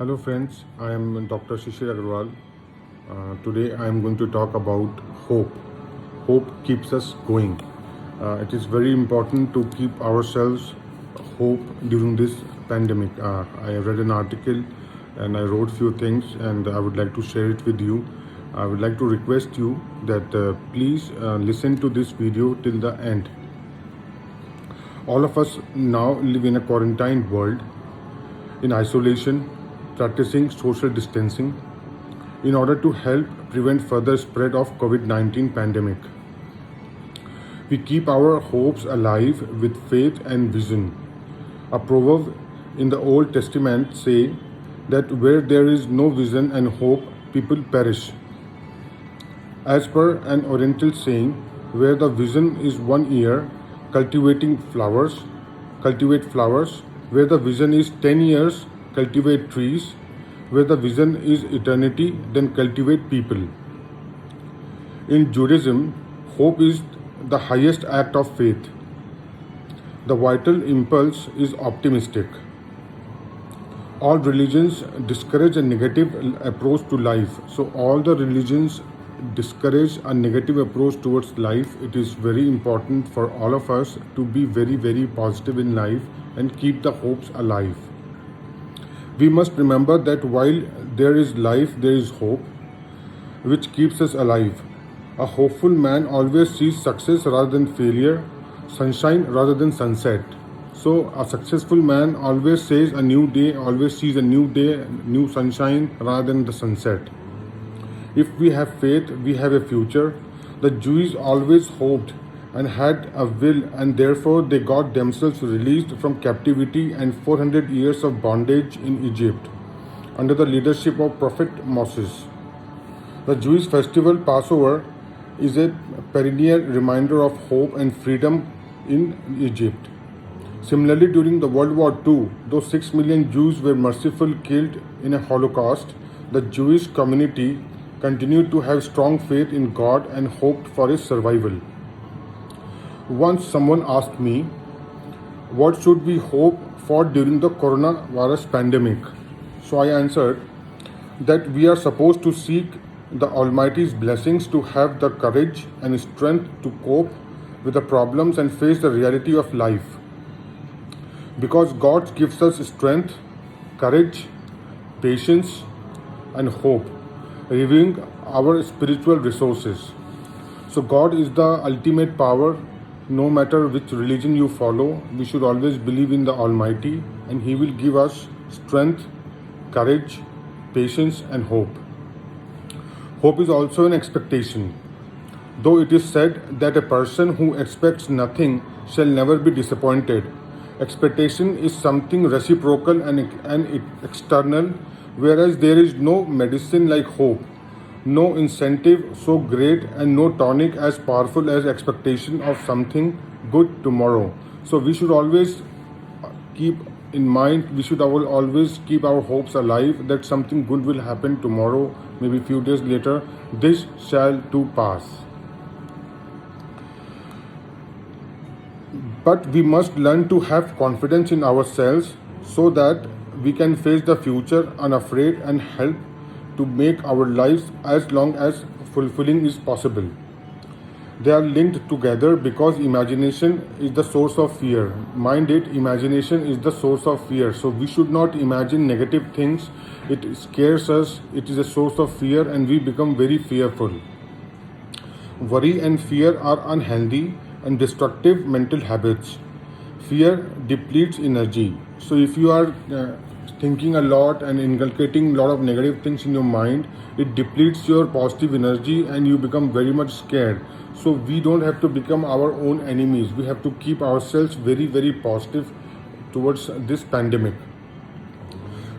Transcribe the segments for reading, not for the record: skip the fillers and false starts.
Hello friends, I am Dr. Shishir Agarwal. Today I am going to talk about hope. Hope keeps us going. It is very important to keep ourselves hope during this pandemic. I read an article and I wrote few things and I would like to share it with you. I would like to request you that please listen to this video till the end. All of us now live in a quarantined world, in isolation, practicing social distancing in order to help prevent further spread of COVID-19 pandemic. We keep our hopes alive with faith and vision. A proverb in the Old Testament say that where there is no vision and hope, people perish. As per an Oriental saying, where the vision is 1 year, cultivate flowers. Where the vision is 10 years, cultivate trees. Where the vision is eternity, then cultivate people. In Judaism, hope is the highest act of faith. The vital impulse is optimistic. All religions discourage a negative approach to life. So all the religions discourage a negative approach towards life. It is very important for all of us to be very, very positive in life and keep the hopes alive. We must remember that while there is life, there is hope, which keeps us alive. A hopeful man always sees success rather than failure, sunshine rather than sunset. So a successful man always sees a new day, new sunshine rather than the sunset. If we have faith, we have a future. The Jews always hoped and had a will, and therefore they got themselves released from captivity and 400 years of bondage in Egypt under the leadership of Prophet Moses. The Jewish festival Passover is a perennial reminder of hope and freedom in Egypt. Similarly, during the World War II, though 6 million Jews were mercifully killed in a Holocaust, the Jewish community continued to have strong faith in God and hoped for his survival. Once someone asked me, what should we hope for during the coronavirus pandemic? So I answered that we are supposed to seek the Almighty's blessings to have the courage and strength to cope with the problems and face the reality of life. Because God gives us strength, courage, patience, and hope, reviewing our spiritual resources. So God is the ultimate power. No matter which religion you follow, we should always believe in the Almighty, and He will give us strength, courage, patience, and hope. Hope is also an expectation. Though it is said that a person who expects nothing shall never be disappointed, expectation is something reciprocal and external, whereas there is no medicine like hope, no incentive so great, and no tonic as powerful as expectation of something good tomorrow. So we should always keep in mind, we should always keep our hopes alive that something good will happen tomorrow, maybe few days later. This shall too pass. But we must learn to have confidence in ourselves so that we can face the future unafraid and help to make our lives as long as fulfilling is possible. They are linked together because imagination is the source of fear. Mind it, imagination is the source of fear. So we should not imagine negative things. It scares us, it is a source of fear, and we become very fearful. Worry and fear are unhealthy and destructive mental habits. Fear depletes energy. So if you are thinking a lot and inculcating a lot of negative things in your mind, it depletes your positive energy and you become very much scared. So we don't have to become our own enemies. We have to keep ourselves very, very positive towards this pandemic.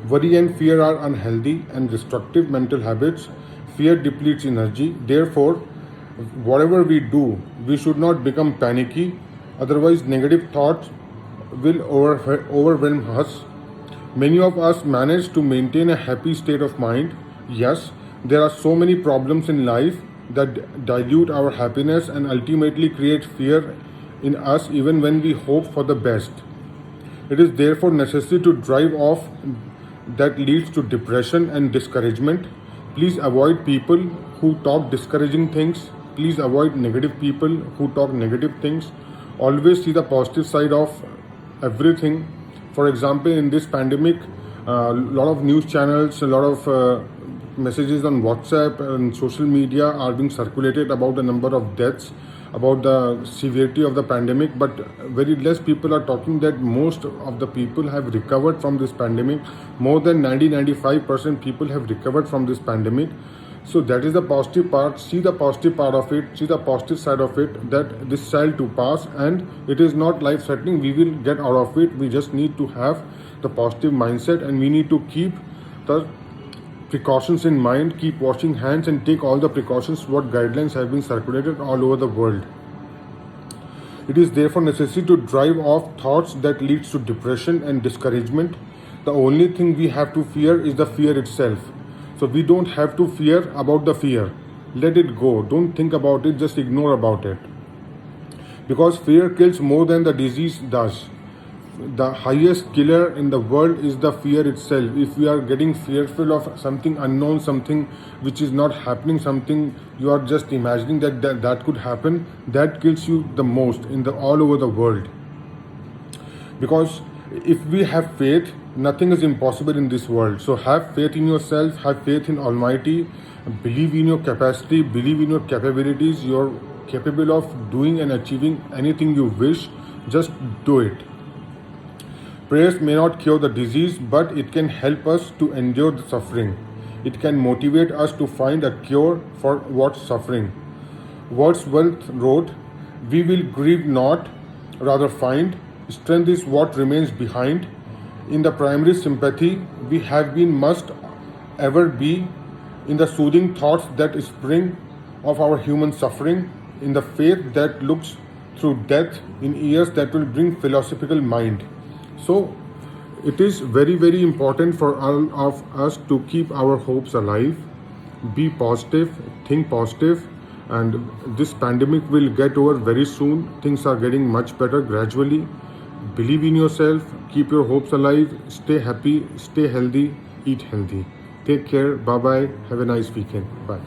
Worry and fear are unhealthy and destructive mental habits. Fear depletes energy. Therefore, whatever we do, we should not become panicky. Otherwise, negative thoughts will overwhelm us. Many of us manage to maintain a happy state of mind. Yes, there are so many problems in life that dilute our happiness and ultimately create fear in us even when we hope for the best. It is therefore necessary to drive off that leads to depression and discouragement. Please avoid people who talk discouraging things. Please avoid negative people who talk negative things. Always see the positive side of everything. For example, in this pandemic, a lot of news channels, a lot of messages on WhatsApp and social media are being circulated about the number of deaths, about the severity of the pandemic, but very less people are talking that most of the people have recovered from this pandemic. More than 90-95% people have recovered from this pandemic. So that is the positive part. See the positive part of it, see the positive side of it, that this shall to pass and it is not life threatening. We will get out of it. We just need to have the positive mindset and we need to keep the precautions in mind, keep washing hands and take all the precautions what guidelines have been circulated all over the world. It is therefore necessary to drive off thoughts that leads to depression and discouragement. The only thing we have to fear is the fear itself. So we don't have to fear about the fear. Let it go. Don't think about it, just ignore about it. Because fear kills more than the disease does. The highest killer in the world is the fear itself. If we are getting fearful of something unknown, something which is not happening, something you are just imagining that could happen, that kills you the most in the all over the world. Because if we have faith, nothing is impossible in this world. So have faith in yourself, have faith in Almighty, believe in your capacity, believe in your capabilities. You're capable of doing and achieving anything you wish. Just do it. Prayers may not cure the disease, but it can help us to endure the suffering. It can motivate us to find a cure for what's suffering. Wordsworth wrote, "We will grieve not, rather find. Strength is what remains behind. In the primary sympathy we have been must ever be, in the soothing thoughts that spring of our human suffering, in the faith that looks through death, in ears that will bring philosophical mind." So it is very, very important for all of us to keep our hopes alive, be positive, think positive, and this pandemic will get over very soon. Things are getting much better gradually. Believe in yourself, keep your hopes alive, stay happy, stay healthy, eat healthy. Take care, bye bye, have a nice weekend, bye.